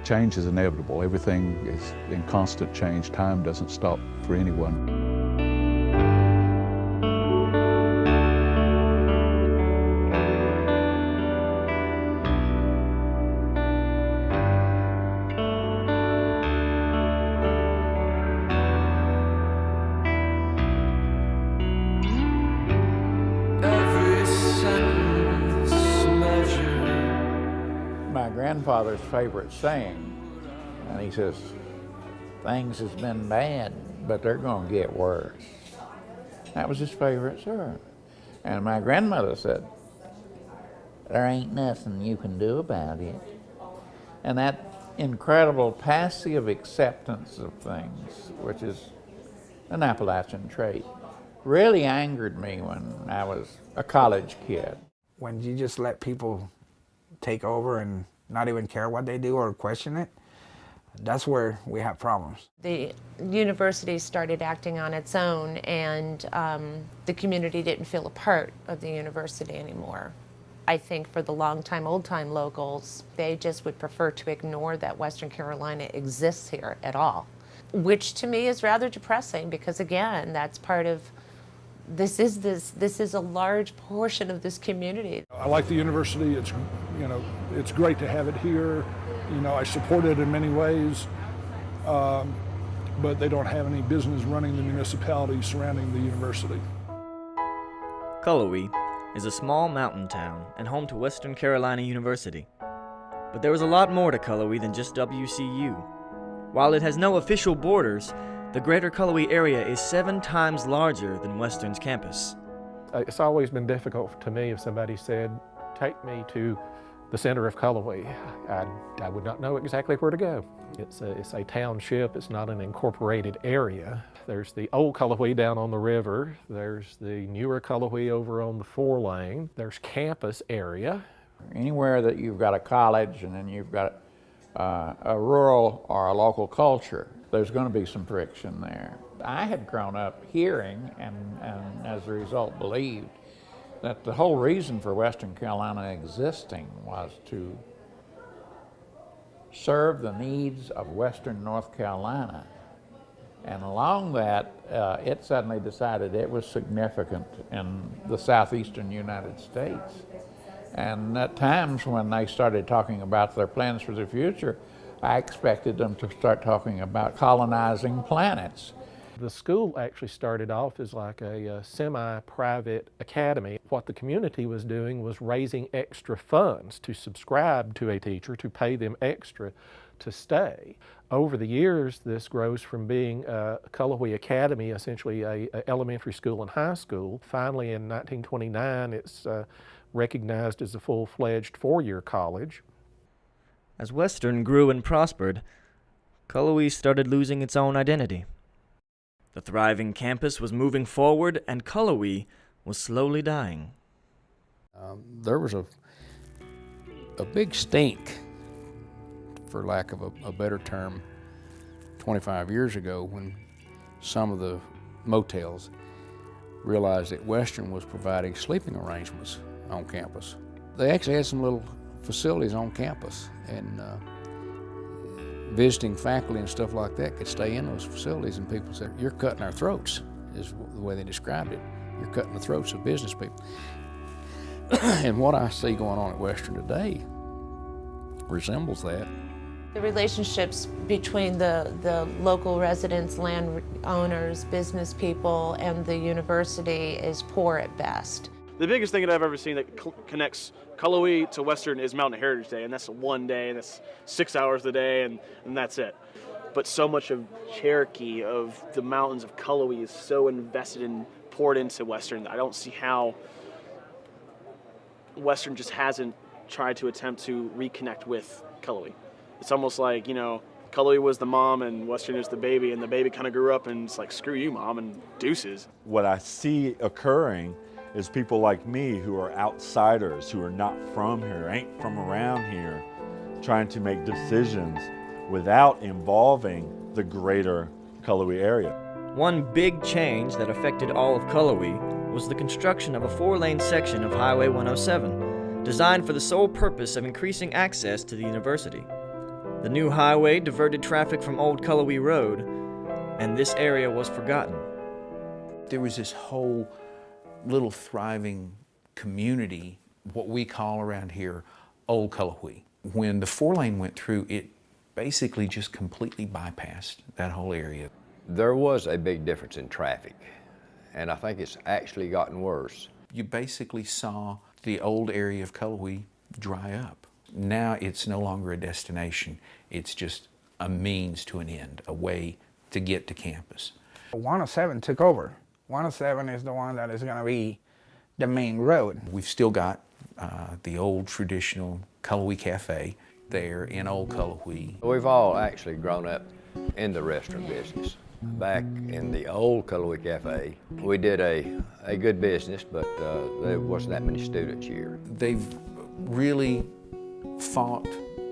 Change is inevitable. Everything is in constant change. Time doesn't stop for anyone. My grandfather's favorite saying, and he says, things has been bad, but they're gonna get worse. That was his favorite saying. And my grandmother said, there ain't nothing you can do about it. And that incredible passive acceptance of things, which is an Appalachian trait, really angered me when I was a college kid. When you just let people take over and not even care what they do or question it, that's where we have problems. The university started acting on its own, and the community didn't feel a part of the university anymore. I think for the long-time, old-time locals, they just would prefer to ignore that Western Carolina exists here at all, which to me is rather depressing because, again, that's part of this is a large portion of this community. I like the university. It's, it's great to have it here. I support it in many ways, but they don't have any business running the municipality surrounding the university. Cullowhee is a small mountain town and home to Western Carolina University. But there is a lot more to Cullowhee than just WCU. While it has no official borders, the greater Cullowhee area is 7 times larger than Western's campus. It's always been difficult to me if somebody said, take me to the center of Cullowhee. I would not know exactly where to go. It's a township, it's not an incorporated area. There's the old Cullowhee down on the river, there's the newer Cullowhee over on the 4-lane, there's campus area. Anywhere that you've got a college and then you've got a rural or a local culture, there's going to be some friction there. I had grown up hearing and as a result believed that the whole reason for Western Carolina existing was to serve the needs of Western North Carolina. And along that, it suddenly decided it was significant in the southeastern United States. And at times when they started talking about their plans for the future, I expected them to start talking about colonizing planets. The school actually started off as like a semi-private academy. What the community was doing was raising extra funds to subscribe to a teacher, to pay them extra to stay. Over the years, this grows from being a Cullowhee Academy, essentially a elementary school and high school. Finally, in 1929, it's recognized as a full-fledged 4-year college. As Western grew and prospered, Cullowhee started losing its own identity. The thriving campus was moving forward, and Cullowhee was slowly dying. There was a big stink, for lack of a better term, 25 years ago when some of the motels realized that Western was providing sleeping arrangements on campus. They actually had some little facilities on campus, and visiting faculty and stuff like that could stay in those facilities, and people said, you're cutting our throats, is the way they described it. You're cutting the throats of business people. And what I see going on at Western today resembles that. The relationships between the local residents, land owners, business people, and the university is poor at best. The biggest thing that I've ever seen that connects Cullowhee to Western is Mountain Heritage Day, and that's one day, and that's 6 hours a day, and that's it. But so much of Cherokee, of the mountains of Cullowhee, is so invested and poured into Western that I don't see how Western just hasn't tried to attempt to reconnect with Cullowhee. It's almost like, Cullowhee was the mom and Western is the baby, and the baby kind of grew up and it's like, screw you, mom, and deuces. What I see occurring is people like me who are outsiders, who are not from here, ain't from around here, trying to make decisions without involving the greater Cullowhee area. One big change that affected all of Cullowhee was the construction of a 4-lane section of Highway 107, designed for the sole purpose of increasing access to the university. The new highway diverted traffic from Old Cullowhee Road, and this area was forgotten. There was this whole little thriving community, what we call around here Old Cullowhee. When the 4-lane went through, it basically just completely bypassed that whole area. There was a big difference in traffic, and I think it's actually gotten worse. You basically saw the old area of Cullowhee dry up. Now it's no longer a destination, it's just a means to an end, a way to get to campus. 107 took over. 107 is the one that is going to be the main road. We've still got the old traditional Cullowhee Cafe there in Old Cullowhee. We've all actually grown up in the restaurant business. Back in the old Cullowhee Cafe, we did a good business, but there wasn't that many students here. They've really fought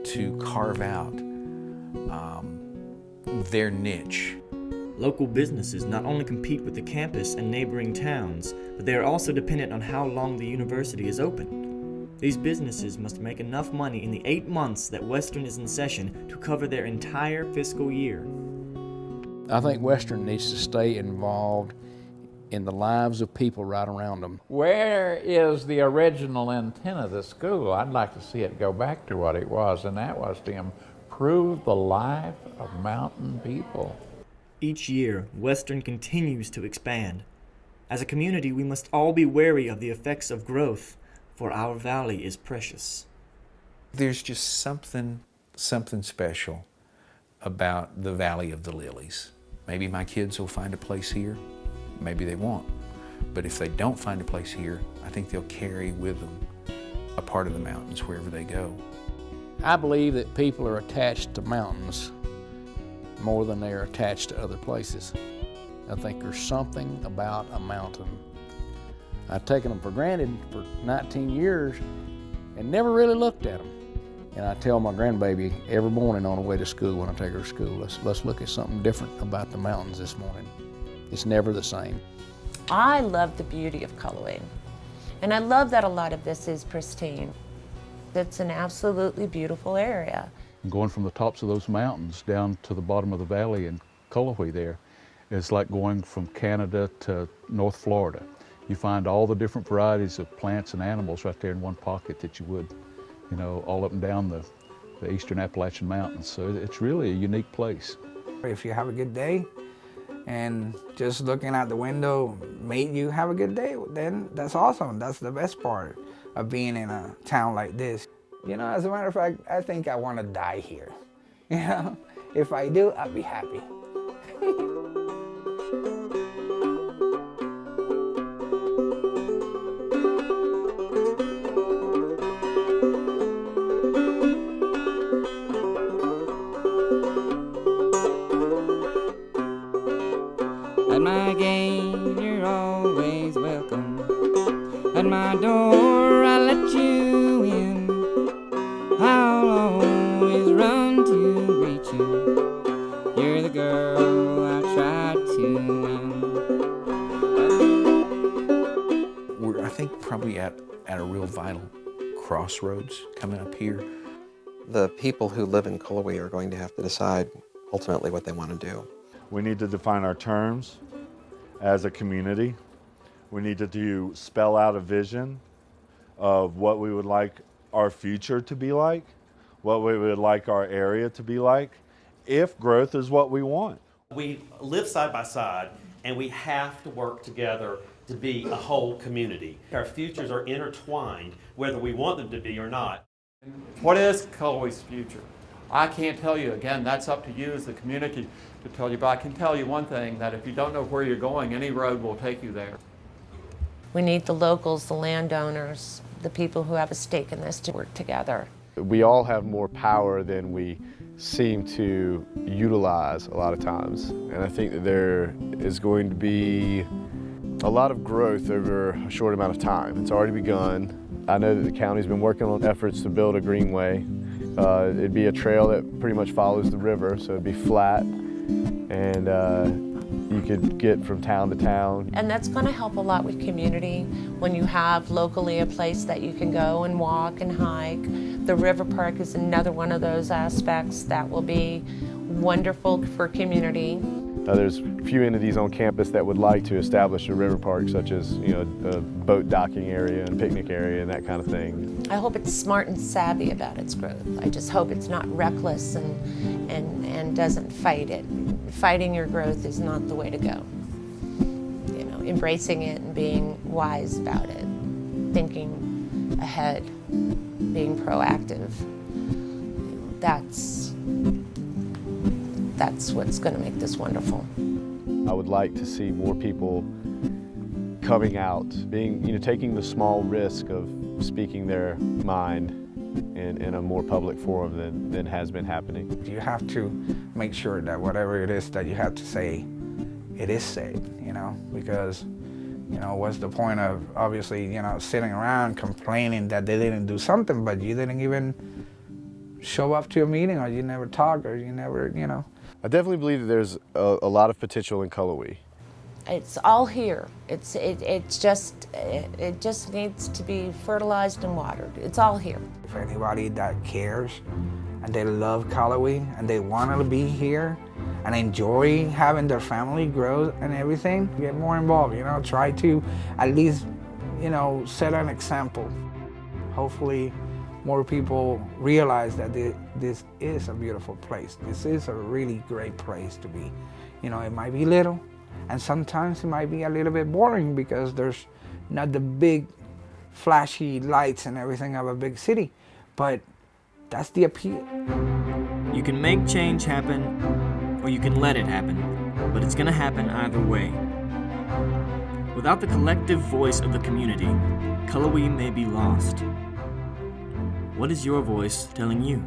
to carve out their niche. Local businesses not only compete with the campus and neighboring towns, but they are also dependent on how long the university is open. These businesses must make enough money in the 8 months that Western is in session to cover their entire fiscal year. I think Western needs to stay involved in the lives of people right around them. Where is the original intent of the school? I'd like to see it go back to what it was, and that was to improve the life of mountain people. Each year, Western continues to expand. As a community, we must all be wary of the effects of growth, for our valley is precious. There's just something special about the Valley of the Lilies. Maybe my kids will find a place here, maybe they won't. But if they don't find a place here, I think they'll carry with them a part of the mountains wherever they go. I believe that people are attached to mountains more than they are attached to other places. I think there's something about a mountain. I've taken them for granted for 19 years and never really looked at them. And I tell my grandbaby every morning on the way to school when I take her to school, let's look at something different about the mountains this morning. It's never the same. I love the beauty of Cullowhee, and I love that a lot of this is pristine. It's an absolutely beautiful area. Going from the tops of those mountains down to the bottom of the valley in Cullowhee there is like going from Canada to North Florida. You find all the different varieties of plants and animals right there in one pocket that you would, you know, all up and down the eastern Appalachian Mountains. So it's really a unique place. If you have a good day and just looking out the window made you have a good day, then that's awesome. That's the best part of being in a town like this. You know, as a matter of fact, I think I want to die here. You know, if I do, I'll be happy. At my gate, you're always welcome. At my door, I let you in. I'll always run to reach you. You're the girl I tried to win. We're, I think, probably at a real vital crossroads coming up here. The people who live in Cullowhee are going to have to decide ultimately what they want to do. We need to define our terms as a community. We need to spell out a vision of what we would like our future to be like, what we would like our area to be like, if growth is what we want. We live side by side, and we have to work together to be a whole community. Our futures are intertwined, whether we want them to be or not. What is Cullowhee's future? I can't tell you. Again, that's up to you as the community to tell you, but I can tell you one thing, that if you don't know where you're going, any road will take you there. We need the locals, the landowners, the people who have a stake in this to work together. We all have more power than we seem to utilize a lot of times. And I think that there is going to be a lot of growth over a short amount of time. It's already begun. I know that the county's been working on efforts to build a greenway. It'd be a trail that pretty much follows the river, so it'd be flat. And you could get from town to town. And that's going to help a lot with community when you have locally a place that you can go and walk and hike. The river park is another one of those aspects that will be wonderful for community. There's a few entities on campus that would like to establish a river park, such as a boat docking area and picnic area and that kind of thing. I hope it's smart and savvy about its growth. I just hope it's not reckless and doesn't fight it. Fighting your growth is not the way to go. You know, embracing it and being wise about it, thinking ahead, being proactive. That's what's going to make this wonderful. I would like to see more people coming out, taking the small risk of speaking their mind in a more public forum than has been happening. You have to make sure that whatever it is that you have to say, it is said, because, what's the point of obviously, sitting around complaining that they didn't do something, but you didn't even show up to a meeting, or you never talk, or you never, I definitely believe that there's a lot of potential in Cullowhee. It's all here. It just needs to be fertilized and watered. It's all here. For anybody that cares and they love Cullowhee and they want to be here and enjoy having their family grow and everything, get more involved, try to at least, set an example. Hopefully more people realize that this is a beautiful place. This is a really great place to be. It might be little, and sometimes it might be a little bit boring because there's not the big flashy lights and everything of a big city, but that's the appeal. You can make change happen, or you can let it happen, but it's gonna happen either way. Without the collective voice of the community, Cullowhee may be lost. What is your voice telling you?